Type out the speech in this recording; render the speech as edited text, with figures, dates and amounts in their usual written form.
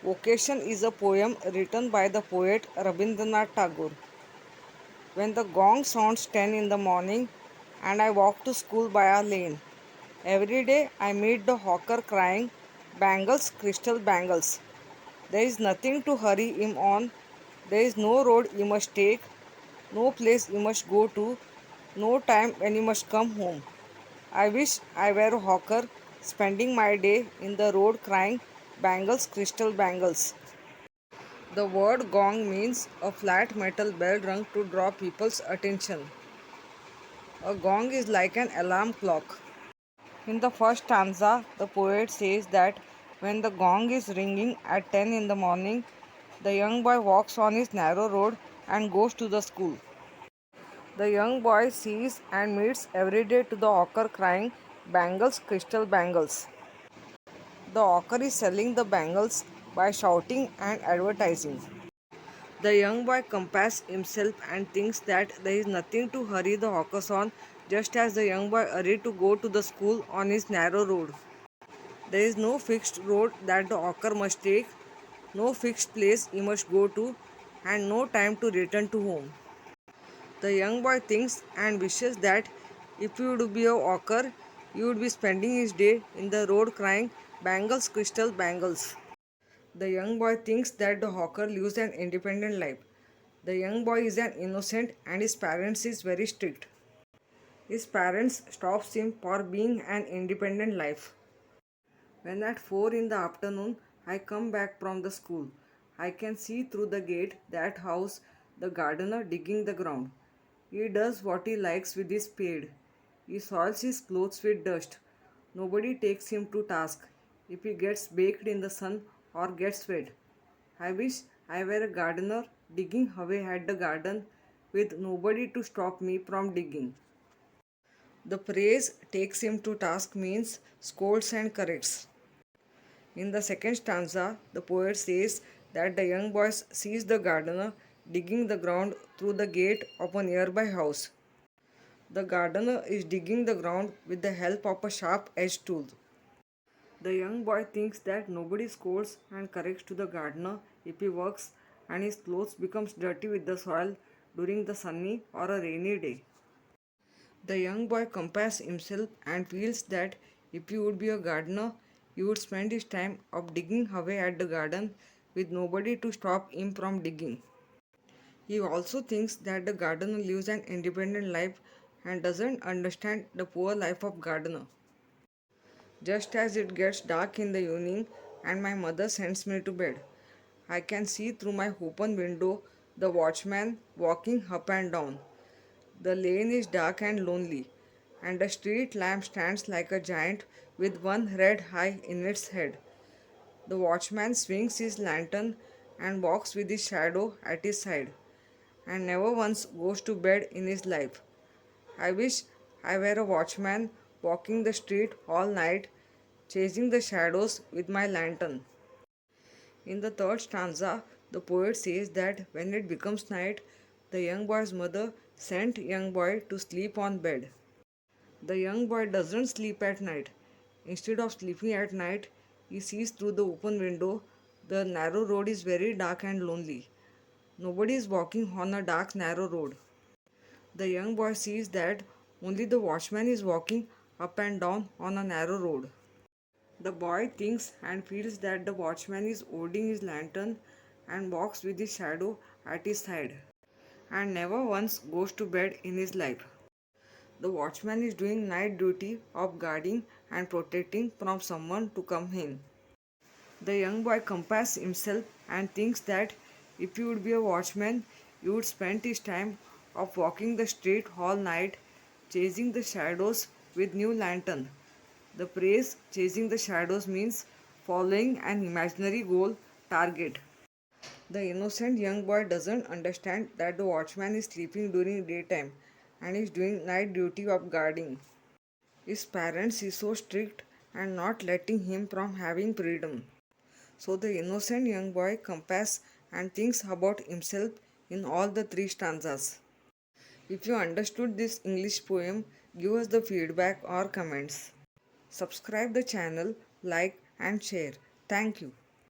Vocation is a poem written by the poet Rabindranath Tagore. When the gong sounds 10 in the morning and I walk to school by a lane, every day I meet the hawker crying, "Bangles, crystal bangles." There is nothing to hurry him on, there is no road you must take, no place you must go to, no time when you must come home. I wish I were a hawker, spending my day in the road crying, "Bangles, crystal bangles." The word gong means a flat metal bell rung to draw people's attention. A gong is like an alarm clock. In the first stanza, the poet says that when the gong is ringing at 10 in the morning, the young boy walks on his narrow road and goes to the school. The young boy sees and meets every day to the hawker crying, "Bangles, crystal bangles." The hawker is selling the bangles by shouting and advertising. The young boy compares himself and thinks that there is nothing to hurry the hawkers on, just as the young boy hurried to go to the school on his narrow road. There is no fixed road that the hawker must take, no fixed place he must go to, and no time to return to home. The young boy thinks and wishes that if he would be a hawker, he would be spending his day in the road crying, "Bangles, crystal bangles." The young boy thinks that the hawker lives an independent life. The young boy is an innocent and his parents is very strict. His parents stops him for being an independent life. When at 4 in the afternoon I come back from the school, I can see through the gate that house the gardener digging the ground. He does what he likes with his spade. He soils his clothes with dust. Nobody takes him to task if he gets baked in the sun or gets wet. I wish I were a gardener digging away at the garden with nobody to stop me from digging. The praise takes him to task means scolds and corrects. In the second stanza, the poet says that the young boy sees the gardener digging the ground through the gate of a nearby house. The gardener is digging the ground with the help of a sharp edged tool. The young boy thinks that nobody scolds and corrects to the gardener if he works and his clothes becomes dirty with the soil during the sunny or a rainy day. The young boy compares himself and feels that if he would be a gardener, he would spend his time of digging away at the garden with nobody to stop him from digging. He also thinks that the gardener lives an independent life and doesn't understand the poor life of gardener. Just as it gets dark in the evening and my mother sends me to bed, I can see through my open window the watchman walking up and down. The lane is dark and lonely, and the street lamp stands like a giant with one red eye in its head. The watchman swings his lantern and walks with his shadow at his side, and never once goes to bed in his life. I wish I were a watchman walking the street all night, chasing the shadows with my lantern. In the third stanza, the poet says that when it becomes night, the young boy's mother sent young boy to sleep on bed. The young boy doesn't sleep at night. Instead of sleeping at night, he sees through the open window. The narrow road is very dark and lonely. Nobody is walking on a dark, narrow road. The young boy sees that only the watchman is walking up and down on a narrow road. The boy thinks and feels that the watchman is holding his lantern and walks with his shadow at his side and never once goes to bed in his life. The watchman is doing night duty of guarding and protecting from someone to come in. The young boy compares himself and thinks that if he would be a watchman, he would spend his time of walking the street all night, chasing the shadows with new lantern. The phrase chasing the shadows means following an imaginary goal target. The innocent young boy doesn't understand that the watchman is sleeping during daytime and is doing night duty of guarding. His parents is so strict and not letting him from having freedom. So the innocent young boy compares and thinks about himself in all the three stanzas. If you understood this English poem, give us the feedback or comments. Subscribe the channel, like and share. Thank you.